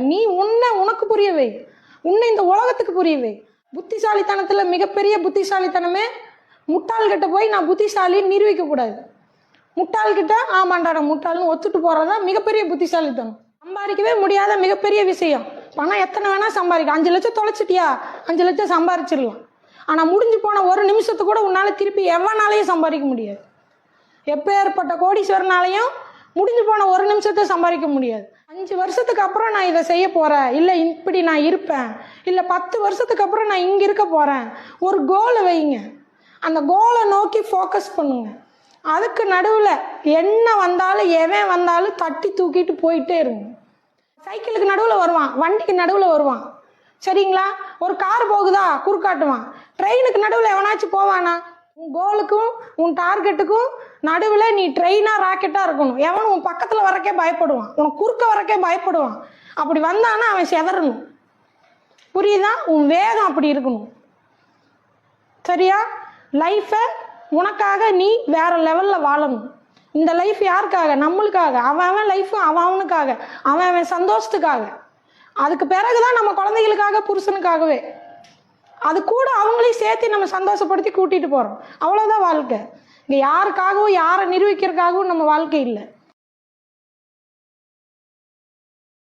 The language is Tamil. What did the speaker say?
நீ உனக்கு புரியவை, உன்னை இந்த உலகத்துக்கு புரியவை. புத்திசாலித்தனத்துல மிகப்பெரிய புத்திசாலித்தனமே முட்டாள்கிட்ட போய் நான் புத்திசாலின்னு நிரூபிக்க கூடாது. முட்டாள்கிட்ட ஆமாண்டா நான் முட்டாள்னு ஒத்துட்டு போறதுதான் மிகப்பெரிய புத்திசாலித்தனம். சம்பாதிக்கவே முடியாத மிகப்பெரிய விஷயம். பணம் எத்தனை வேணா சம்பாதிக்க. 5 லட்சம் தொலைச்சிட்டியா, 5 லட்சம் சம்பாதிச்சிடலாம். ஆனா முடிஞ்சு போன ஒரு நிமிஷத்தை கூட உன்னால திருப்பி எவனாலையும் சம்பாதிக்க முடியாது. எப்பேற்பட்ட கோடீஸ்வரனாலையும் முடிஞ்சு போன ஒரு நிமிஷத்தை சம்பாதிக்க முடியாது. 5 வருஷத்துக்கு அப்புறம் நான் இதை செய்ய போறேன், இல்லை இப்படி நான் இருப்பேன், இல்லை 10 வருஷத்துக்கு அப்புறம் நான் இங்க இருக்க போறேன். ஒரு கோலை வைங்க, அந்த கோலை நோக்கி ஃபோக்கஸ் பண்ணுங்க. அதுக்கு நடுவில் என்ன வந்தாலும் எவன் வந்தாலும் தட்டி தூக்கிட்டு போயிட்டே இருங்க. சைக்கிளுக்கு நடுவில் வருவான், வண்டிக்கு நடுவில் வருவான், சரிங்களா? ஒரு கார் போகுதா குறுக்காட்டுவான். ட்ரெயினுக்கு நடுவில் எவனாச்சும் போவானா? உன் கோலுக்கும் உன் டார்கெட்டுக்கும் நடுவில் நீ ட்ரெயினா ராக்கெட்டா இருக்கணும். எவனும் உன் பக்கத்தில் வரக்கே பயப்படுவான், உனக்கு குறுக்க வரக்கே பயப்படுவான். அப்படி வந்தானா அவன் செதறணும். புரியுதா? உன் வேகம் அப்படி இருக்கணும், சரியா? லைஃபை உனக்காக நீ வேற லெவல்ல வாழணும். இந்த லைஃப் யாருக்காக? நம்மளுக்காக. அவன் லைஃப் அவனுக்காக, அவன் சந்தோஷத்துக்காக. அதுக்கு பிறகுதான் நம்ம குழந்தைகளுக்காக, புருஷனுக்காகவே. அது கூட அவங்களையும் சேர்த்து நம்ம சந்தோஷப்படுத்தி கூட்டிட்டு போறோம். அவ்வளவுதான் வாழ்க்கை. இங்க யாருக்காகவும் யாரை நிரூபிக்கிறதுக்காகவும் நம்ம வாழ்க்கை இல்லை.